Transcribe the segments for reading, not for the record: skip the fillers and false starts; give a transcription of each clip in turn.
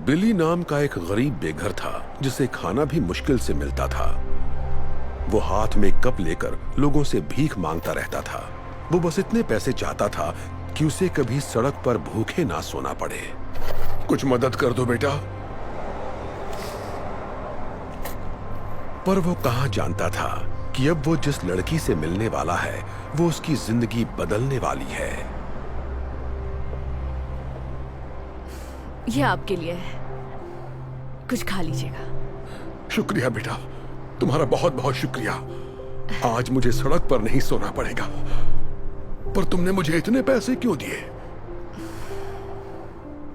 बिली नाम का एक गरीब बेघर था जिसे खाना भी मुश्किल से मिलता था। वो हाथ में कप लेकर लोगों से भीख मांगता रहता था। वो बस इतने पैसे चाहता था कि उसे कभी सड़क पर भूखे ना सोना पड़े। कुछ मदद कर दो बेटा। पर वो कहां जानता था कि अब वो जिस लड़की से मिलने वाला है वो उसकी जिंदगी बदलने वाली है। ये आपके लिए है, कुछ खा लीजिएगा। शुक्रिया बेटा, तुम्हारा बहुत बहुत शुक्रिया। आज मुझे सड़क पर नहीं सोना पड़ेगा। पर तुमने मुझे इतने पैसे क्यों दिए?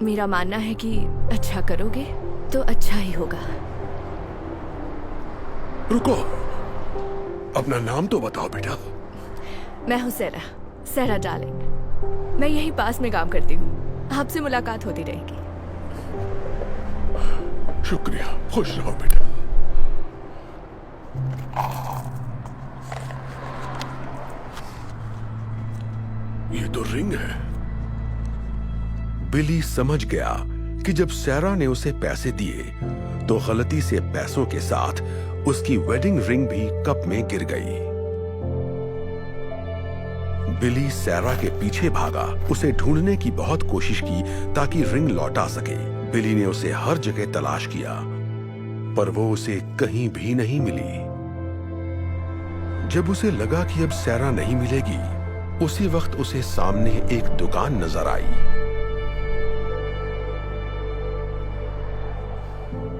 मेरा मानना है कि अच्छा करोगे तो अच्छा ही होगा। रुको, अपना नाम तो बताओ बेटा। मैं हूँ सेरा डार्लिंग। मैं यही पास में काम करती हूँ। आपसे मुलाकात होती रहेगी। शुक्रिया, खुश रहो बेटा। ये तो रिंग है। बिली समझ गया कि जब सैरा ने उसे पैसे दिए तो गलती से पैसों के साथ उसकी वेडिंग रिंग भी कप में गिर गई। बिली सैरा के पीछे भागा, उसे ढूंढने की बहुत कोशिश की ताकि रिंग लौटा सके। बिली ने उसे हर जगह तलाश किया पर वो उसे कहीं भी नहीं मिली। जब उसे लगा कि अब सैरा नहीं मिलेगी, उसी वक्त उसे सामने एक दुकान नजर आई।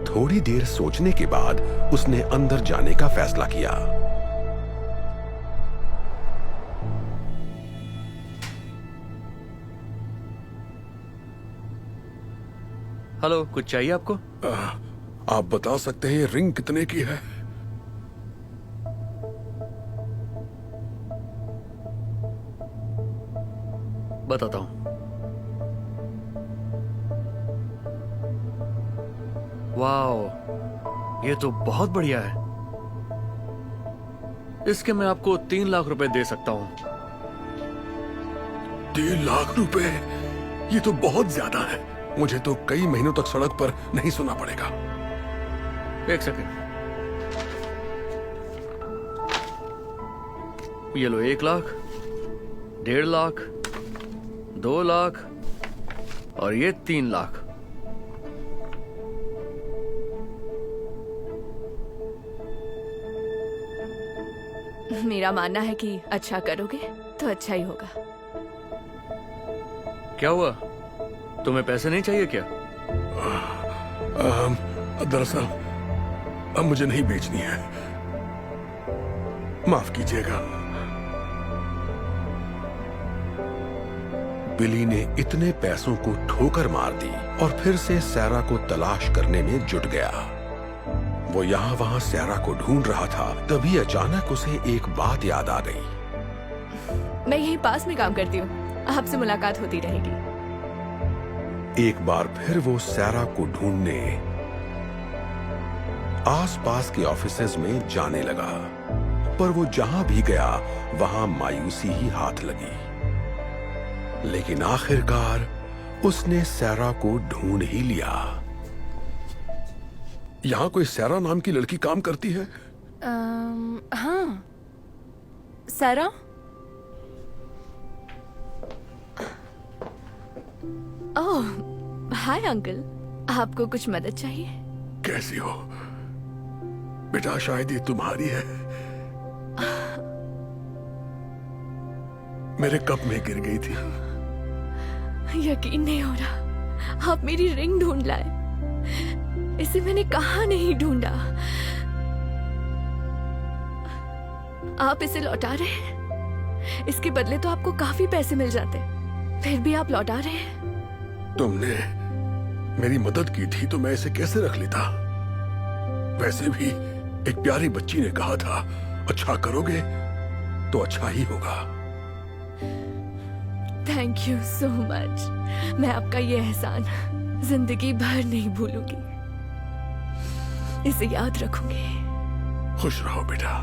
थोड़ी देर सोचने के बाद उसने अंदर जाने का फैसला किया। हेलो, कुछ चाहिए आपको? आप बता सकते हैं ये रिंग कितने की है? बताता हूं। वाओ, ये तो बहुत बढ़िया है। इसके मैं आपको 3 लाख रुपए दे सकता हूं। 3 लाख रुपए? ये तो बहुत ज्यादा है। मुझे तो कई महीनों तक सड़क पर नहीं सोना पड़ेगा। एक सेकंड, ये लो। 1 लाख, 1.5 लाख, 2 लाख और ये 3 लाख। मेरा मानना है कि अच्छा करोगे तो अच्छा ही होगा। क्या हुआ, तुम्हें पैसे नहीं चाहिए क्या? दरअसल अब मुझे नहीं बेचनी है, माफ कीजिएगा। बिली ने इतने पैसों को ठोकर मार दी और फिर से सैरा को तलाश करने में जुट गया। वो यहाँ वहां सैरा को ढूंढ रहा था, तभी अचानक उसे एक बात याद आ गई। मैं यही पास में काम करती हूँ, आपसे मुलाकात होती रहेगी। एक बार फिर वो सैरा को ढूंढने आसपास के ऑफिसेज में जाने लगा, पर वो जहां भी गया वहां मायूसी ही हाथ लगी। लेकिन आखिरकार उसने सैरा को ढूंढ ही लिया। यहां कोई सैरा नाम की लड़की काम करती है? हाँ, सेरा। ओह, हाय अंकल, आपको कुछ मदद चाहिए? कैसी हो बेटा? शायद ये तुम्हारी है। मेरे कप में गिर गई थी। यकीन नहीं हो रहा, आप मेरी रिंग ढूंढ लाए। इसे मैंने कहाँ नहीं ढूंढा। आप इसे लौटा रहे हैं? इसके बदले तो आपको काफी पैसे मिल जाते, फिर भी आप लौटा रहे हैं। तुमने मेरी मदद की थी तो मैं इसे कैसे रख लेता? वैसे भी एक प्यारी बच्ची ने कहा था, अच्छा करोगे तो अच्छा ही होगा। Thank you so much. मैं आपका ये एहसान जिंदगी भर नहीं भूलूंगी, इसे याद रखूंगी। खुश रहो बेटा।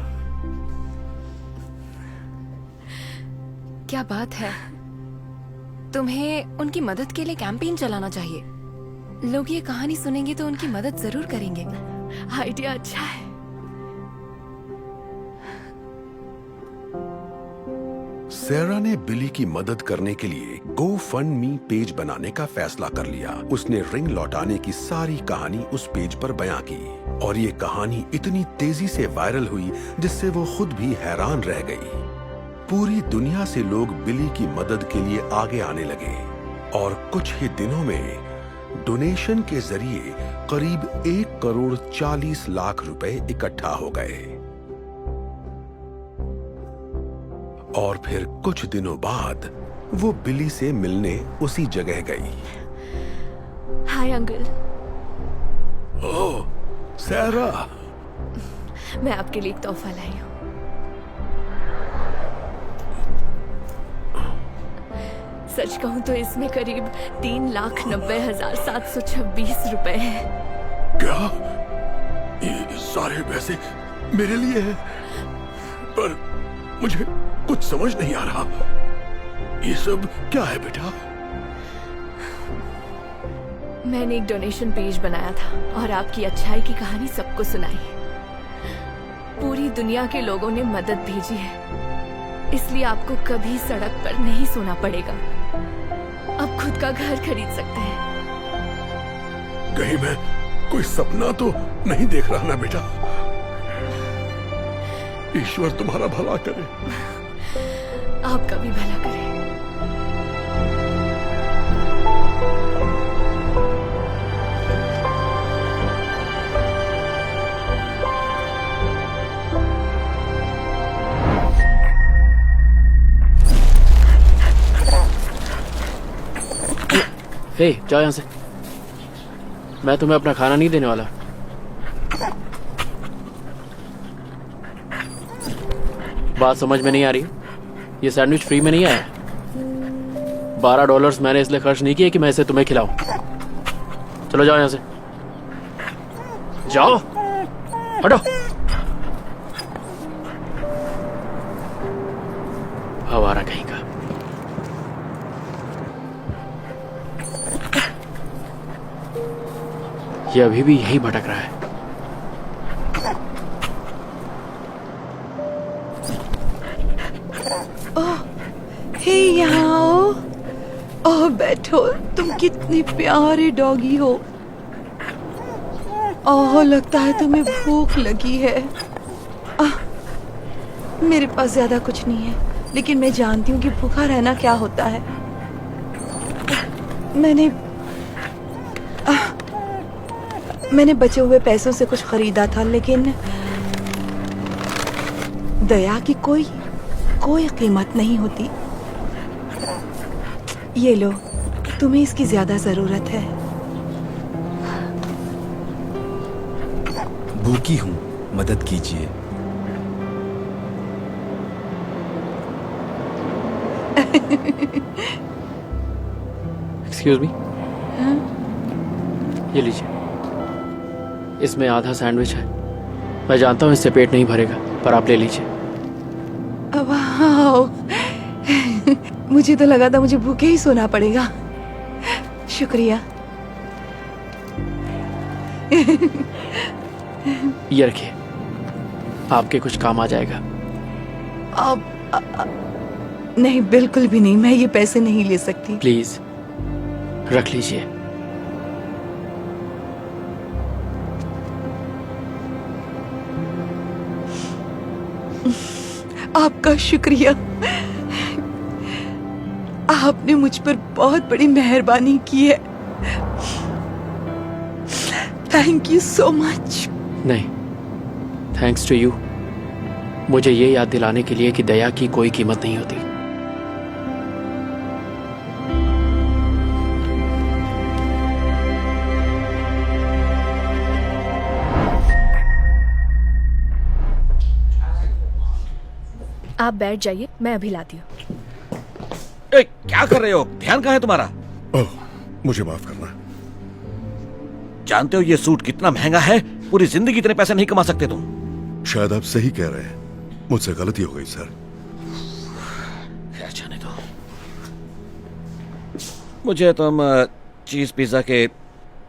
क्या बात है, तुम्हें उनकी मदद के लिए कैंपेन चलाना चाहिए। लोग ये कहानी सुनेंगे तो उनकी मदद जरूर करेंगे। आइडिया अच्छा है। सैरा ने बिली की मदद करने के लिए GoFundMe पेज बनाने का फैसला कर लिया। उसने रिंग लौटाने की सारी कहानी उस पेज पर बयां की और ये कहानी इतनी तेजी से वायरल हुई जिससे वो खुद भी हैरान रह गई। पूरी दुनिया से लोग बिली की मदद के लिए आगे आने लगे और कुछ ही दिनों में डोनेशन के जरिए करीब 1,40,00,000 रुपए इकट्ठा हो गए। और फिर कुछ दिनों बाद वो बिली से मिलने उसी जगह गई। Hi uncle. ओह सैरा, मैं आपके लिए एक तोहफा लाई हूँ। सच कहूँ तो इसमें करीब 3,90,726 रुपए हैं। क्या ये सारे पैसे मेरे लिए हैं? पर मुझे कुछ समझ नहीं आ रहा। ये सब क्या है बेटा? मैंने एक डोनेशन पेज बनाया था और आपकी अच्छाई की कहानी सबको सुनाई। पूरी दुनिया के लोगों ने मदद भेजी है, इसलिए आपको कभी सड़क पर नहीं सोना पड़ेगा। अब खुद का घर खरीद सकते हैं। कहीं मैं कोई सपना तो नहीं देख रहा ना बेटा? ईश्वर तुम्हारा भला करे। आपका भी भला करे। हे, जाओ यहाँ से। मैं तुम्हें अपना खाना नहीं देने वाला। बात समझ में नहीं आ रही? ये सैंडविच फ्री में नहीं आया। $12 मैंने इसलिए खर्च नहीं किए कि मैं इसे तुम्हें खिलाऊं। चलो जाओ यहाँ से, जाओ, हटो। आवारा कहीं का। ये अभी भी यही भटक रहा है। हे यहाँ आओ। ओह बैठो, तुम कितने प्यारे डॉगी हो। ओह लगता है तुम्हें भूख लगी है। मेरे पास ज्यादा कुछ नहीं है, लेकिन मैं जानती हूँ कि भूखा रहना क्या होता है। मैंने बचे हुए पैसों से कुछ खरीदा था, लेकिन दया की कोई कीमत नहीं होती। ये लो, तुम्हें इसकी ज्यादा जरूरत है। भूखी हूँ, मदद कीजिए। Excuse me. ये लीजिए, इसमें आधा सैंडविच है। मैं जानता हूँ इससे पेट नहीं भरेगा, पर आप ले लीजिए। वाओ, मुझे तो लगा था मुझे भूखे ही सोना पड़ेगा। शुक्रिया। ये रखिए, आपके कुछ काम आ जाएगा। नहीं, बिल्कुल भी नहीं, मैं ये पैसे नहीं ले सकती। प्लीज रख लीजिए। आपका शुक्रिया। आपने मुझ पर बहुत बड़ी मेहरबानी की है। Thank you so much. नहीं, थैंक्स टू यू, मुझे ये याद दिलाने के लिए कि दया की कोई कीमत नहीं होती। आप बैठ जाइए, मैं अभी लाती हूँ। क्या कर रहे हो? ध्यान कहाँ है तुम्हारा? ओह, मुझे माफ करना। जानते हो ये सूट कितना महंगा है? पूरी जिंदगी इतने पैसे नहीं कमा सकते तुम। शायद आप सही कह रहे हैं, मुझसे गलती हो गई सर। क्या जाने दो। मुझे तुम चीज पिज्जा के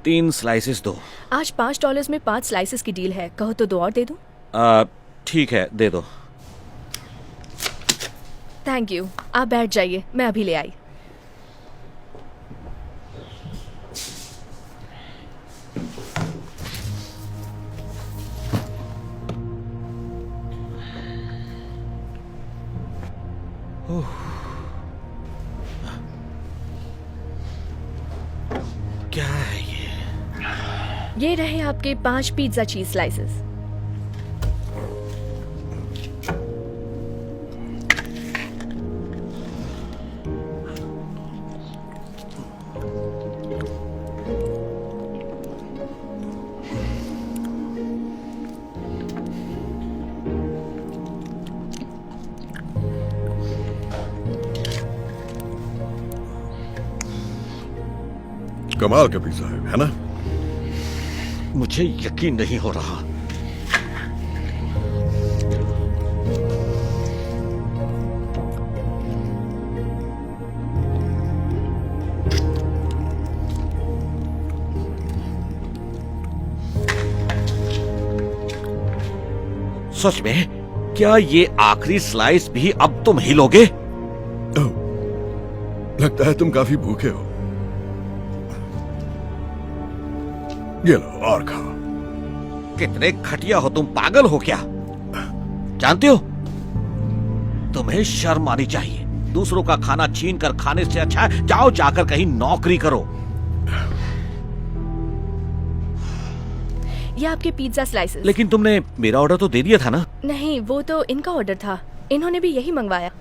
3 स्लाइसेस दो। आज $5 में 5 स्लाइसेस की डील है, कहो तो 2 और दे दूं? ठीक है, दे दो। थैंक यू, आप बैठ जाइए, मैं अभी ले आई। क्या है ये? ये रहे आपके 5 पिज्जा चीज स्लाइसेस। कमाल का पिज्जा है ना? मुझे यकीन नहीं हो रहा। सच में? क्या ये आखिरी स्लाइस भी अब तुम ही लोगे? ओह, लगता है तुम काफी भूखे हो। ये लो और खाओ। कितने घटिया हो तुम, पागल हो क्या? जानते हो, तुम्हें शर्म आनी चाहिए। दूसरों का खाना छीन कर खाने से अच्छा है जाओ जाकर कहीं नौकरी करो। ये आपके पिज्जा स्लाइसेस। लेकिन तुमने मेरा ऑर्डर तो दे दिया था ना? नहीं, वो तो इनका ऑर्डर था, इन्होंने भी यही मंगवाया।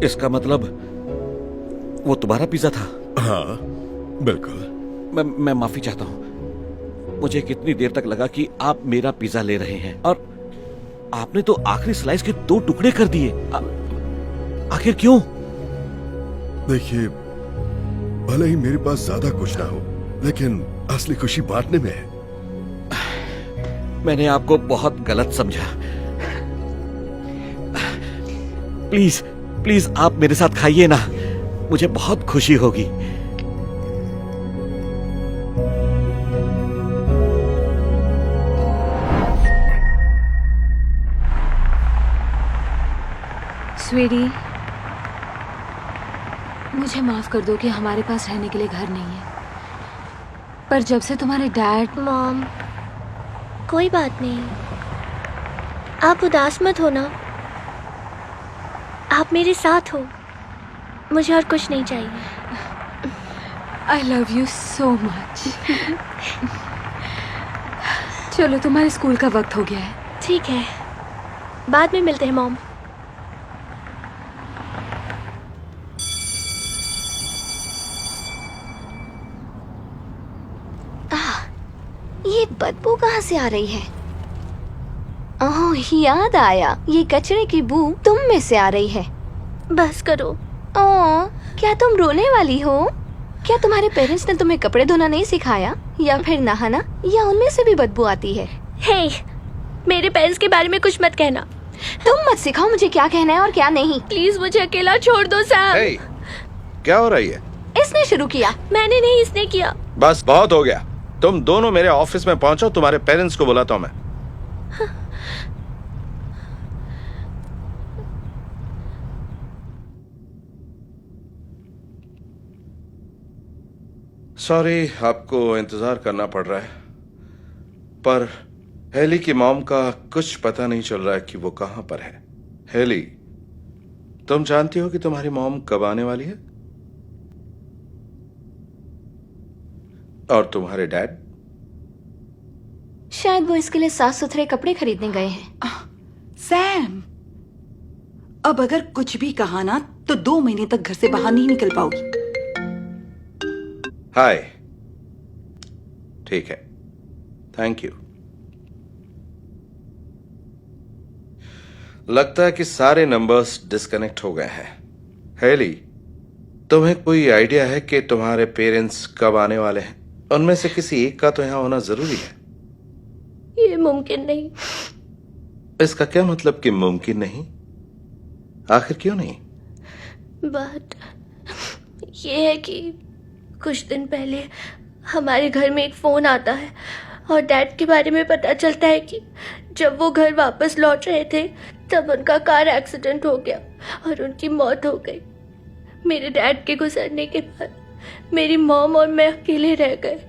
इसका मतलब वो तुम्हारा पिज्जा था? हाँ, बिल्कुल। मैं माफी चाहता हूँ। मुझे कितनी देर तक लगा कि आप मेरा पिज्जा ले रहे हैं और आपने तो आखिरी स्लाइस के 2 टुकड़े कर दिए। आखिर क्यों? देखिए, भले ही मेरे पास ज्यादा कुछ ना हो, लेकिन असली खुशी बांटने में है। मैंने आपको बहुत गलत समझा। प्लीज प्लीज आप मेरे साथ खाइए ना, मुझे बहुत खुशी होगी। स्वीटी, मुझे माफ कर दो कि हमारे पास रहने के लिए घर नहीं है, पर जब से तुम्हारे डैड। मॉम, कोई बात नहीं, आप उदास मत हो ना, आप मेरे साथ हो, मुझे और कुछ नहीं चाहिए। I love you so much. चलो, तुम्हारे स्कूल का वक्त हो गया है। ठीक है, बाद में मिलते हैं मॉम। ये बदबू कहाँ से आ रही है? ओह, याद आया, ये कचरे की बू तुम में से आ रही है। बस करो। ओह, क्या तुम रोने वाली हो? क्या तुम्हारे पेरेंट्स ने तुम्हें कपड़े धोना नहीं सिखाया या फिर नहाना, या उनमें से भी बदबू आती है? हे, मेरे पेरेंट्स के बारे में कुछ मत कहना। तुम मत सिखाओ मुझे क्या कहना है और क्या नहीं। प्लीज मुझे अकेला छोड़ दो सैम। hey, क्या हो रही है? इसने शुरू किया। मैंने नहीं, इसने किया। बस बहुत हो गया, तुम दोनों मेरे ऑफिस में पहुंचो, तुम्हारे पेरेंट्स को बुलाता हूं मैं। सॉरी, आपको इंतजार करना पड़ रहा है, पर हेली की मॉम का कुछ पता नहीं चल रहा है कि वो कहां पर है। हेली, तुम जानती हो कि तुम्हारी मॉम कब आने वाली है? और तुम्हारे डैड? शायद वो इसके लिए साफ सुथरे कपड़े खरीदने गए हैं। सैम, अब अगर कुछ भी कहा ना तो 2 महीने तक घर से बाहर नहीं निकल पाओगी। हाय, ठीक है, थैंक यू। लगता है कि सारे नंबर्स डिस्कनेक्ट हो गए हैं। हेली, तुम्हें कोई आइडिया है कि तुम्हारे पेरेंट्स कब आने वाले हैं? उनमें से किसी एक का तो यहां होना जरूरी है। ये मुमकिन नहीं। इसका क्या मतलब कि मुमकिन नहीं? आखिर क्यों नहीं? बात ये है कि कुछ दिन पहले हमारे घर में एक फोन आता है और डैड के बारे में पता चलता है कि जब वो घर वापस लौट रहे थे तब उनका कार एक्सीडेंट हो गया और उनकी मौत हो गई। मेरे डैड के गुजरने के बाद मेरी मॉम और मैं अकेले रह गए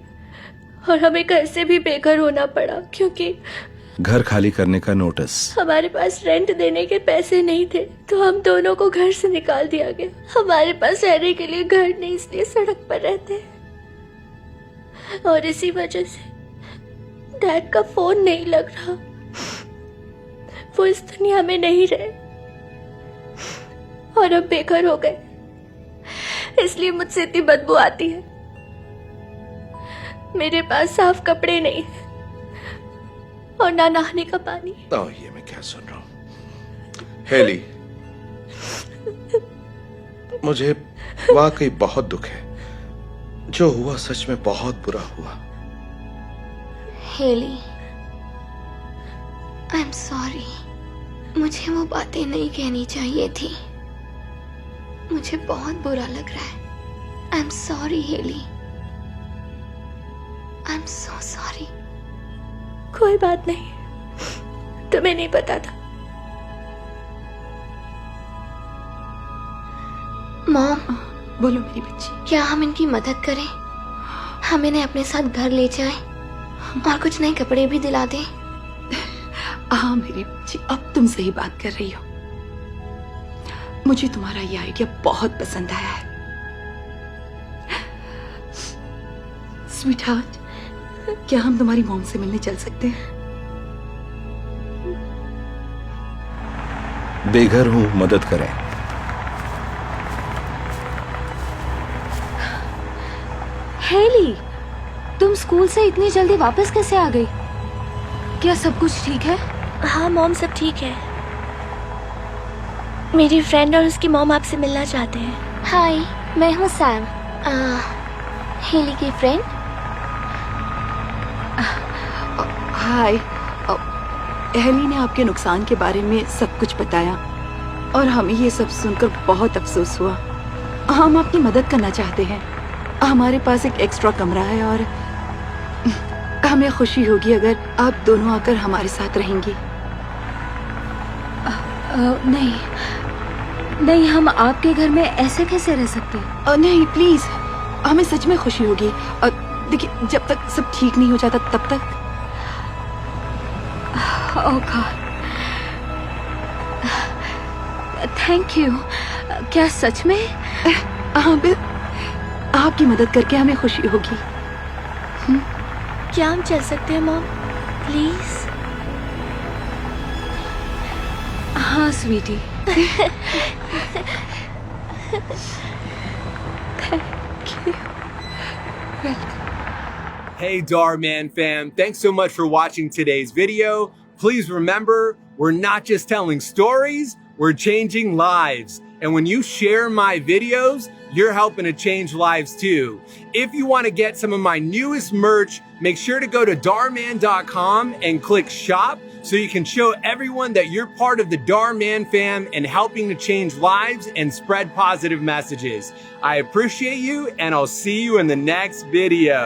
और हमें घर से भी बेघर होना पड़ा क्योंकि घर खाली करने का नोटिस। हमारे पास रेंट देने के पैसे नहीं थे तो हम दोनों को घर से निकाल दिया गया। हमारे पास रहने के लिए घर नहीं, इसलिए सड़क पर रहते हैं और इसी वजह से डैड का फोन नहीं लग रहा। वो इस दुनिया में नहीं रहे और अब बेघर हो गए, इसलिए मुझसे इतनी बदबू आती है। मेरे पास साफ कपड़े नहीं है और ना नहाने का पानी। ये मैं क्या सुन रहा हूं? हेली, मुझे वाकई बहुत दुख है। जो हुआ सच में बहुत बुरा हुआ। Haley, I am sorry. मुझे वो बातें नहीं कहनी चाहिए थी। मुझे बहुत बुरा लग रहा है। I am sorry Haley, I am so sorry. कोई बात नहीं, तुम्हें नहीं पता था। मॉम, बोलो मेरी बच्ची। क्या हम इनकी मदद करें? हम इन्हें अपने साथ घर ले जाएं और कुछ नए कपड़े भी दिला दें। हाँ मेरी बच्ची, अब तुम सही बात कर रही हो। मुझे तुम्हारा ये आइडिया बहुत पसंद आया है। स्वीटहार्ट, क्या हम तुम्हारी मॉम से मिलने चल सकते हैं? बेघर हूं, मदद करें। हेली, तुम स्कूल से इतनी जल्दी वापस कैसे आ गई? क्या सब कुछ ठीक है? हाँ मॉम, सब ठीक है। मेरी फ्रेंड और उसकी मॉम आपसे मिलना चाहते हैं। हाय, मैं हूँ सैम, हेली की फ्रेंड। हाय, हेली ने आपके नुकसान के बारे में सब कुछ बताया और हमें ये सब सुनकर बहुत अफसोस हुआ। हम आपकी मदद करना चाहते हैं। हमारे पास एक एक्स्ट्रा कमरा है और हमें खुशी होगी अगर आप दोनों आकर हमारे साथ रहेंगी। नहीं, हम आपके घर में ऐसे कैसे रह सकते हैं? नहीं प्लीज, हमें सच में खुशी होगी। और देखिए, जब तक सब ठीक नहीं हो जाता तब तक। ओह गॉड, थैंक यू। क्या सच में? हाँ, आपकी मदद करके हमें खुशी होगी। क्या हम चल सकते हैं मॉम, प्लीज? हाँ Sweety. Hey Darman fam, thanks so much for watching today's video. Please remember, we're not just telling stories, we're changing lives. And when you share my videos, you're helping to change lives too. If you want to get some of my newest merch, make sure to go to darman.com and click shop so you can show everyone that you're part of the Darman fam and helping to change lives and spread positive messages. I appreciate you and I'll see you in the next video.